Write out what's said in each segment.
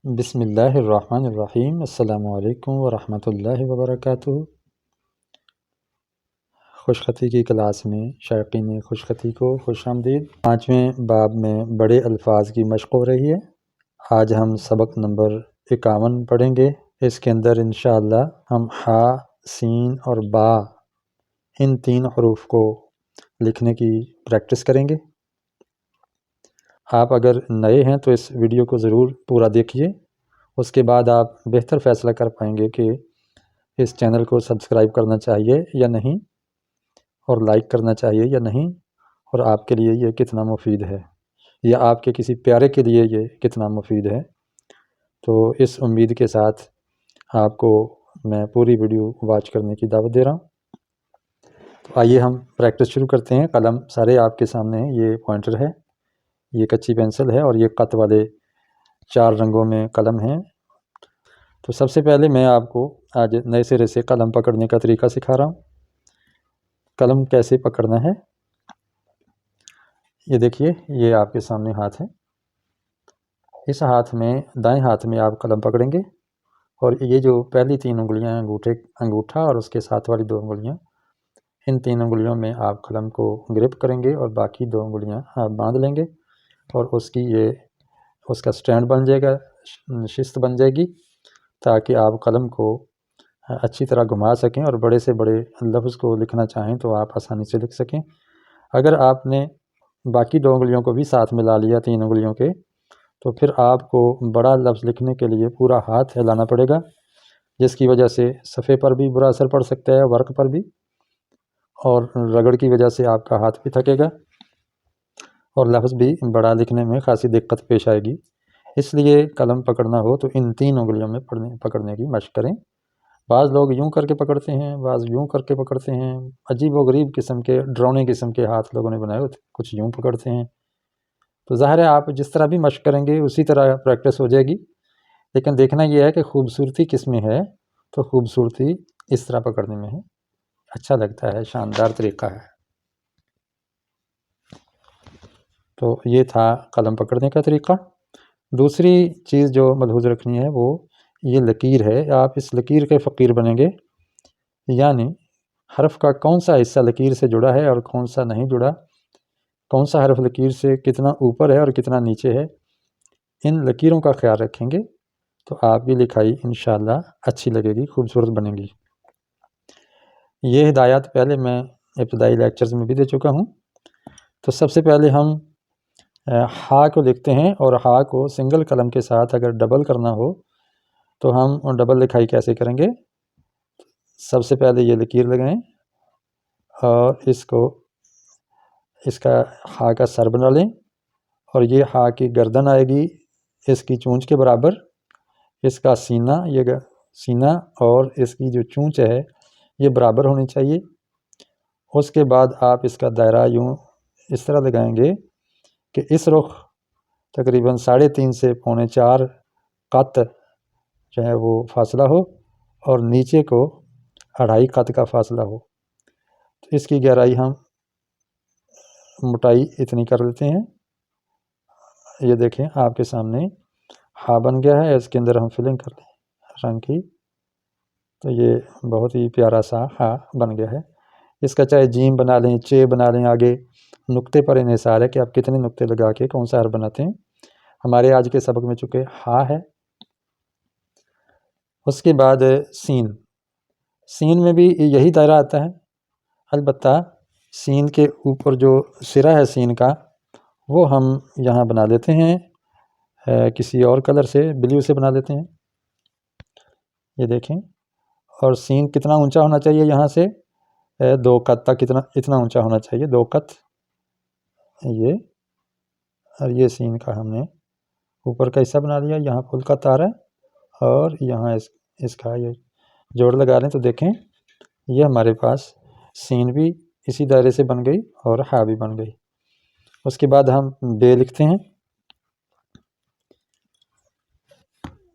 بسم اللہ الرحمن الرحیم۔ السلام علیکم ورحمۃ اللہ وبرکاتہ۔ خوش خطی کی کلاس میں شائقین خوش خطی کو خوش آمدید۔ 5ویں باب میں بڑے الفاظ کی مشق ہو رہی ہے۔ آج ہم سبق نمبر 51 پڑھیں گے۔ اس کے اندر انشاءاللہ ہم حا، سین اور با ان 3 حروف کو لکھنے کی پریکٹس کریں گے۔ آپ اگر نئے ہیں تو اس ویڈیو کو ضرور پورا دیکھیے، اس کے بعد آپ بہتر فیصلہ کر پائیں گے کہ اس چینل کو سبسکرائب کرنا چاہیے یا نہیں، اور لائک کرنا چاہیے یا نہیں، اور آپ کے لیے یہ کتنا مفید ہے، یا آپ کے کسی پیارے کے لیے یہ کتنا مفید ہے۔ تو اس امید کے ساتھ آپ کو میں پوری ویڈیو واچ کرنے کی دعوت دے رہا ہوں۔ تو آئیے ہم پریکٹس شروع کرتے ہیں۔ قلم سارے آپ کے سامنے ہیں، یہ پوائنٹر ہے، یہ کچی پینسل ہے، اور یہ قط والے 4 رنگوں میں قلم ہیں۔ تو سب سے پہلے میں آپ کو آج نئے سرے سے قلم پکڑنے کا طریقہ سکھا رہا ہوں۔ قلم کیسے پکڑنا ہے، یہ دیکھیے، یہ آپ کے سامنے ہاتھ ہے۔ اس ہاتھ میں، دائیں ہاتھ میں آپ قلم پکڑیں گے، اور یہ جو پہلی 3 انگلیاں ہیں، انگوٹھا اور اس کے ساتھ والی 2 انگلیاں، ان 3 انگلیوں میں آپ قلم کو گرپ کریں گے، اور باقی 2 انگلیاں آپ باندھ لیں گے، اور اس کا سٹینڈ بن جائے گا، شست بن جائے گی، تاکہ آپ قلم کو اچھی طرح گھما سکیں، اور بڑے سے بڑے لفظ کو لکھنا چاہیں تو آپ آسانی سے لکھ سکیں۔ اگر آپ نے باقی 2 انگلیوں کو بھی ساتھ ملا لیا 3 انگلیوں کے، تو پھر آپ کو بڑا لفظ لکھنے کے لیے پورا ہاتھ ہلانا پڑے گا، جس کی وجہ سے صفحے پر بھی برا اثر پڑ سکتا ہے، ورق پر بھی، اور رگڑ کی وجہ سے آپ کا ہاتھ بھی تھکے گا، اور لفظ بھی بڑا لکھنے میں خاصی دقت پیش آئے گی۔ اس لیے قلم پکڑنا ہو تو ان 3 انگلیوں میں پکڑنے کی مشق کریں۔ بعض لوگ یوں کر کے پکڑتے ہیں، بعض یوں کر کے پکڑتے ہیں، عجیب و غریب قسم کے، ڈرونے قسم کے ہاتھ لوگوں نے بنائے ہوتے، کچھ یوں پکڑتے ہیں۔ تو ظاہر ہے آپ جس طرح بھی مشق کریں گے اسی طرح پریکٹس ہو جائے گی، لیکن دیکھنا یہ ہے کہ خوبصورتی کس میں ہے، تو خوبصورتی اس طرح پکڑنے میں ہے، اچھا لگتا ہے، شاندار طریقہ ہے۔ تو یہ تھا قلم پکڑنے کا طریقہ۔ دوسری چیز جو ملحوظ رکھنی ہے وہ یہ لکیر ہے۔ آپ اس لکیر کے فقیر بنیں گے، یعنی حرف کا کون سا حصہ لکیر سے جڑا ہے اور کون سا نہیں جڑا، کون سا حرف لکیر سے کتنا اوپر ہے اور کتنا نیچے ہے، ان لکیروں کا خیال رکھیں گے تو آپ کی لکھائی انشاءاللہ اچھی لگے گی، خوبصورت بنے گی۔ یہ ہدایات پہلے میں ابتدائی لیکچرز میں بھی دے چکا ہوں۔ تو سب سے پہلے ہم ہا کو لکھتے ہیں، اور ہا کو سنگل قلم کے ساتھ اگر ڈبل کرنا ہو تو ہم ڈبل لکھائی کیسے کریں گے۔ سب سے پہلے یہ لکیر لگائیں، اور اس کا ہا کا سر بنا لیں، اور یہ ہا کی گردن آئے گی اس کی چونچ کے برابر، اس کا سینہ اور اس کی جو چونچ ہے یہ برابر ہونی چاہیے۔ اس کے بعد آپ اس کا دائرہ یوں اس طرح لگائیں گے کہ اس رخ تقریباً 3.5 سے 4.25 قط جو ہے وہ فاصلہ ہو، اور نیچے کو 2.5 قط کا فاصلہ ہو۔ تو اس کی گہرائی ہم موٹائی اتنی کر لیتے ہیں۔ یہ دیکھیں آپ کے سامنے ہا بن گیا ہے، اس کے اندر ہم فلنگ کر لیں رنگ کی، تو یہ بہت ہی پیارا سا ہا بن گیا ہے۔ اس کا چاہے جیم بنا لیں، چے بنا لیں، آگے نقطے پر انحصار ہے کہ آپ کتنے نقطے لگا کے کون سا حرف بناتے ہیں۔ ہمارے آج کے سبق میں چونکہ ہا ہے۔ اس کے بعد سین میں بھی یہی دائرہ آتا ہے، البتہ سین کے اوپر جو سرا ہے سین کا وہ ہم یہاں بنا لیتے ہیں کسی اور کلر سے، بلیو سے بنا لیتے ہیں۔ یہ دیکھیں، اور سین کتنا اونچا ہونا چاہیے، یہاں سے 2 قط تک اتنا اونچا ہونا چاہیے، 2 قط یہ، اور یہ سین کا ہم نے اوپر کا حصہ بنا لیا، یہاں فل قط آ رہا ہے، اور یہاں اس کا یہ جوڑ لگا لیں تو دیکھیں یہ ہمارے پاس سین بھی اسی دائرے سے بن گئی اور ہا بھی بن گئی۔ اس کے بعد ہم بے لکھتے ہیں۔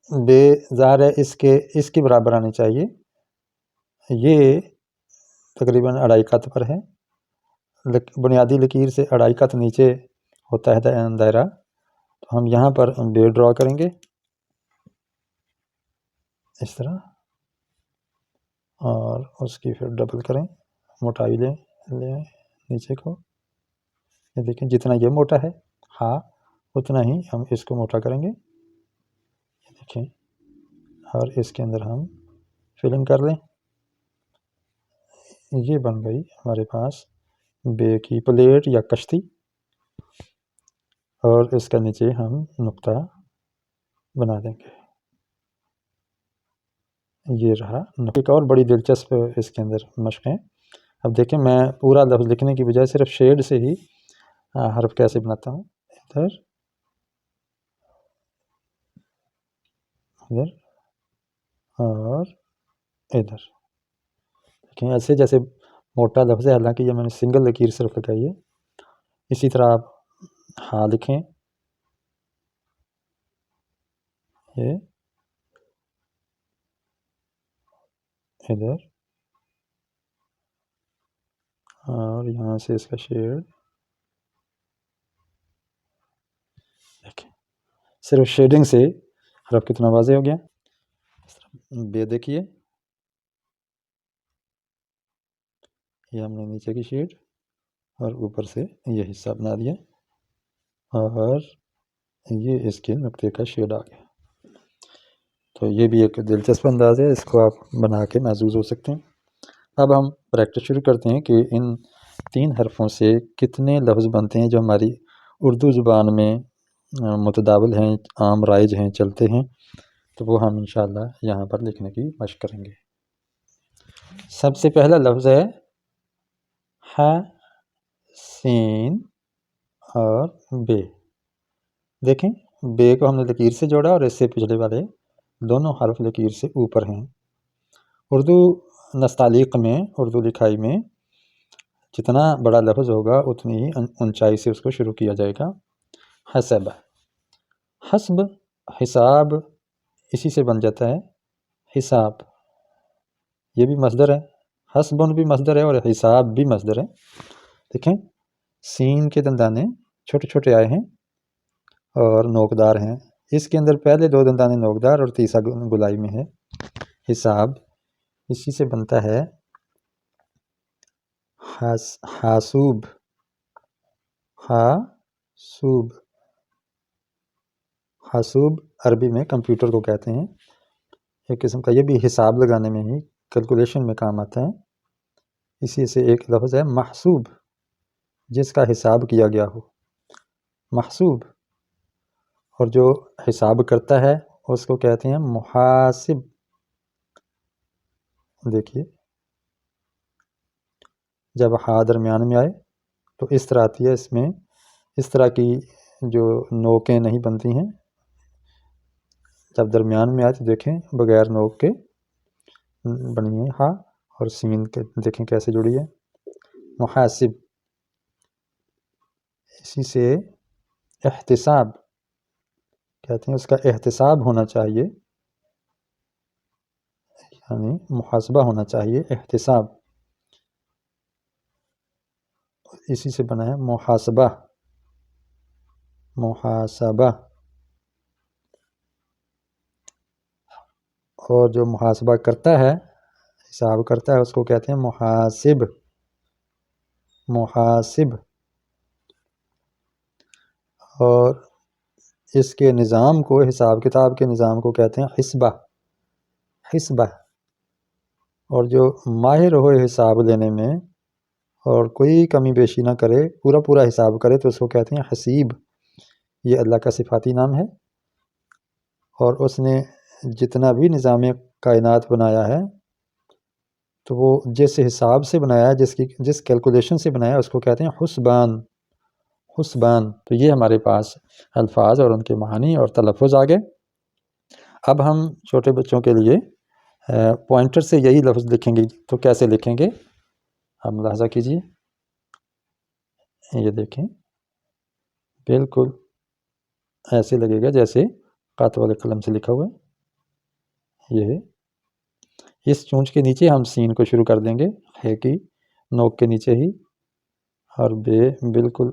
بے ظاہر ہے اس کے برابر آنی چاہیے، یہ تقریباً 2.5 قط پر ہے، بنیادی لکیر سے 2.5 قط نیچے ہوتا ہے دائرہ، تو ہم یہاں پر بے ڈرا کریں گے۔ اس طرح، اور اس کی پھر ڈبل کریں، موٹائی لیں نیچے کو، یہ دیکھیں جتنا یہ موٹا ہے ہاں اتنا ہی ہم اس کو موٹا کریں گے، یہ دیکھیں، اور اس کے اندر ہم فلنگ کر لیں۔ یہ بن گئی ہمارے پاس بے کی پلیٹ یا کشتی، اور اس کا نیچے ہم نقطہ بنا دیں گے۔ یہ رہا ایک اور بڑی دلچسپ اس کے اندر مشق ہے۔ اب دیکھیں میں پورا لفظ لکھنے کی بجائے صرف شیڈ سے ہی حرف کیسے بناتا ہوں، ادھر ادھر اور ادھر، دیکھیں ایسے جیسے موٹا لفظ ہے، حالانکہ یہ میں نے سنگل لکیر صرف لگائی ہے۔ اسی طرح آپ ہاں لکھیں، یہ ادھر، اور یہاں سے اس کا شیڈ دیکھیں، صرف شیڈنگ سے حرف کتنا واضح ہو گیا۔ بے دیکھیے، یہ ہم نے نیچے کی شیڈ اور اوپر سے یہ حصہ بنا دیا، اور یہ اس کے نقطے کا شیڈ آ گیا۔ تو یہ بھی ایک دلچسپ انداز ہے، اس کو آپ بنا کے محظوظ ہو سکتے ہیں۔ اب ہم پریکٹس شروع کرتے ہیں کہ ان 3 حرفوں سے کتنے لفظ بنتے ہیں جو ہماری اردو زبان میں متداول ہیں، عام رائج ہیں، چلتے ہیں، تو وہ ہم انشاءاللہ یہاں پر لکھنے کی مشق کریں گے۔ سب سے پہلا لفظ ہے ح، سین اور بے۔ دیکھیں بے کو ہم نے لکیر سے جوڑا اور اس سے پچھلے والے دونوں حرف لکیر سے اوپر ہیں۔ اردو نستعلیق میں، اردو لکھائی میں جتنا بڑا لفظ ہوگا اتنی ہی اونچائی سے اس کو شروع کیا جائے گا۔ حسب، حسب حساب، اسی سے بن جاتا ہے حساب، یہ بھی مصدر ہے، حسبن بھی مصدر ہے اور حساب بھی مصدر ہے۔ دیکھیں سین کے دندانے چھوٹے چھوٹے آئے ہیں اور نوکدار ہیں، اس کے اندر پہلے 2 دندانے نوکدار اور تیسرا گلائی میں ہے۔ حساب اسی سے بنتا ہے حاسوب، حاسوب، حاسوب عربی میں کمپیوٹر کو کہتے ہیں، ایک قسم کا، یہ بھی حساب لگانے میں ہی، کیلکولیشن میں کام آتا ہے۔ اسی سے ایک لفظ ہے محسوب، جس کا حساب کیا گیا ہو، محسوب، اور جو حساب کرتا ہے اس کو کہتے ہیں محاسب۔ دیکھیے جب ہا درمیان میں آئے تو اس طرح آتی ہے، اس میں اس طرح کی جو نوکیں نہیں بنتی ہیں، جب درمیان میں آئے تو دیکھیں بغیر نوک کے بنی ہے ہا، اور سین کے دیکھیں کیسے جڑی ہے، محاسب۔ اسی سے احتساب کہتے ہیں، اس کا احتساب ہونا چاہیے، یعنی محاسبہ ہونا چاہیے، احتساب، اسی سے بنا ہے محاسبہ، محاسبہ۔ اور جو محاسبہ کرتا ہے، حساب کرتا ہے، اس کو کہتے ہیں محاسب، محاسب۔ اور اس کے نظام کو، حساب کتاب کے نظام کو کہتے ہیں حسبہ، حسبہ۔ اور جو ماہر ہو حساب لینے میں اور کوئی کمی بیشی نہ کرے، پورا پورا حساب کرے، تو اس کو کہتے ہیں حسیب۔ یہ اللہ کا صفاتی نام ہے، اور اس نے جتنا بھی نظام کائنات بنایا ہے تو وہ جس حساب سے بنایا ہے، جس کیلکولیشن سے بنایا ہے، اس کو کہتے ہیں حسبان، حسبان۔ تو یہ ہمارے پاس الفاظ اور ان کے معانی اور تلفظ آ گئے۔ اب ہم چھوٹے بچوں کے لیے پوائنٹر سے یہی لفظ لکھیں گے، تو کیسے لکھیں گے آپ ملاحظہ کیجئے، یہ دیکھیں بالکل ایسے لگے گا جیسے قات والے قلم سے لکھا ہوا ہے۔ یہ اس چونچ کے نیچے ہم سین کو شروع کر دیں گے، ہے کی نوک کے نیچے ہی، اور بے بالکل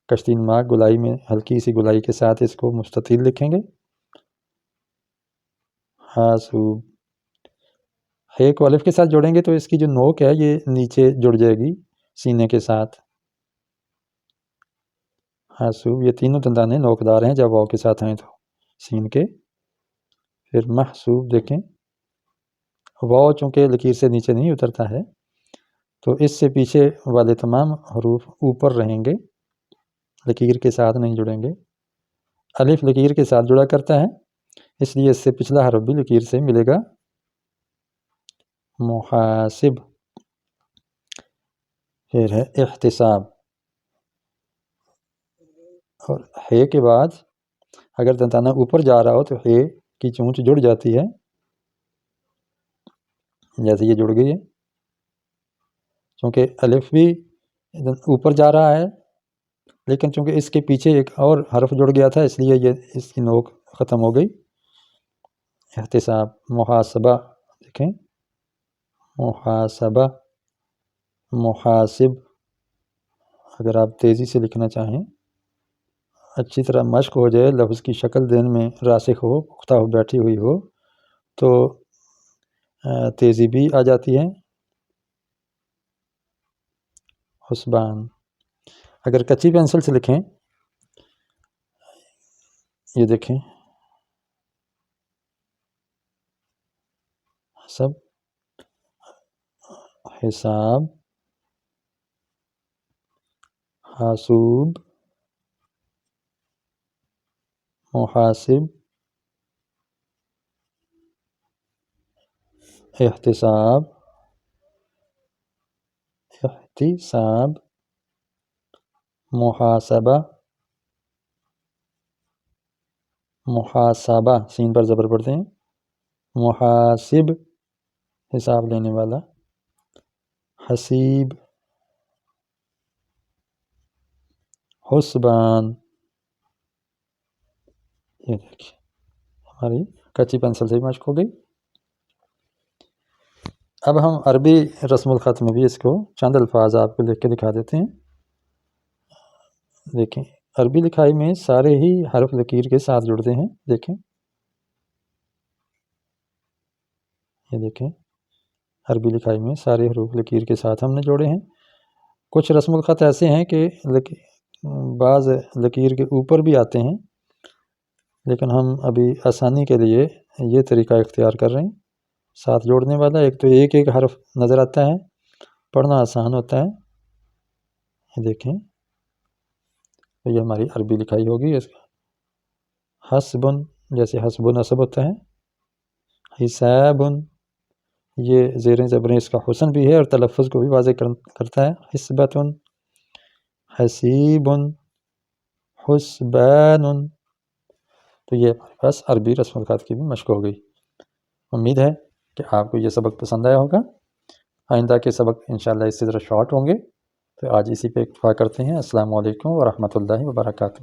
کشتی نما گلائی میں ہلکی سی گلائی کے ساتھ اس کو مستطیل لکھیں گے، حاسوب، ہے کو الف کے ساتھ جوڑیں گے تو اس کی جو نوک ہے یہ نیچے جڑ جائے گی سینے کے ساتھ. حاسوب، یہ تینوں دندانے نوکدار ہیں جب واو کے ساتھ آئیں تو سین کے. پھر محسوب، دیکھیں واو چونکہ لکیر سے نیچے نہیں اترتا ہے تو اس سے پیچھے والے تمام حروف اوپر رہیں گے، لکیر کے ساتھ نہیں جڑیں گے. الف لکیر کے ساتھ جڑا کرتا ہے اس لیے اس سے پچھلا حرف بھی لکیر سے ملے گا. محاسب. پھر ہے احتساب، اور ہے کے بعد اگر دندانہ اوپر جا رہا ہو تو ہے کی چونچ جڑ جاتی ہے، جیسے یہ جڑ گئی ہے. چونکہ الف بھی اوپر جا رہا ہے لیکن چونکہ اس کے پیچھے ایک اور حرف جڑ گیا تھا اس لیے یہ اس کی نوک ختم ہو گئی. احتساب. محاسبہ، دیکھیں محاسبہ، محاسب. اگر آپ تیزی سے لکھنا چاہیں، اچھی طرح مشق ہو جائے، لفظ کی شکل ذہن میں راسخ ہو، پختہ ہو، بیٹھی ہوئی ہو تو تیزی بھی آ جاتی ہے. حسبان. اگر کچی پینسل سے لکھیں، یہ دیکھیں حسب، حساب، حاسوب، محاسب، احتساب، احتساب، محاسبہ، محاسبہ سین پر زبر پڑتے ہیں، محاسب حساب لینے والا، حسیب، حسبان. یہ دیکھیں ہماری کچی پینسل سے بھی مشق ہو گئی. اب ہم عربی رسم الخط میں بھی اس کو چند الفاظ آپ کو لکھ کے دکھا دیتے ہیں. دیکھیں عربی لکھائی میں سارے ہی حرف لکیر کے ساتھ جڑتے ہیں. دیکھیں یہ دیکھیں عربی لکھائی میں سارے حروف لکیر کے ساتھ ہم نے جوڑے ہیں. کچھ رسم الخط ایسے ہیں کہ بعض لکیر کے اوپر بھی آتے ہیں لیکن ہم ابھی آسانی کے لیے یہ طریقہ اختیار کر رہے ہیں ساتھ جوڑنے والا. ایک تو ایک ایک حرف نظر آتا ہے، پڑھنا آسان ہوتا ہے. یہ دیکھیں یہ ہماری عربی لکھائی ہوگی. اس کا حسبن، جیسے حسب نصب ہوتا ہے. حسابن، یہ زیریں زبریں اس کا حسن بھی ہے اور تلفظ کو بھی واضح کرتا ہے. حسبتن، حسیبن، حسبان. تو یہ ہمارے پاس عربی رسم الخط کی بھی مشق ہو گئی. امید ہے کہ آپ کو یہ سبق پسند آیا ہوگا. آئندہ کے سبق انشاءاللہ اس سے ذرا شارٹ ہوں گے. تو آج اسی پہ اکتفا کرتے ہیں. السلام علیکم ورحمۃ اللہ وبرکاتہ.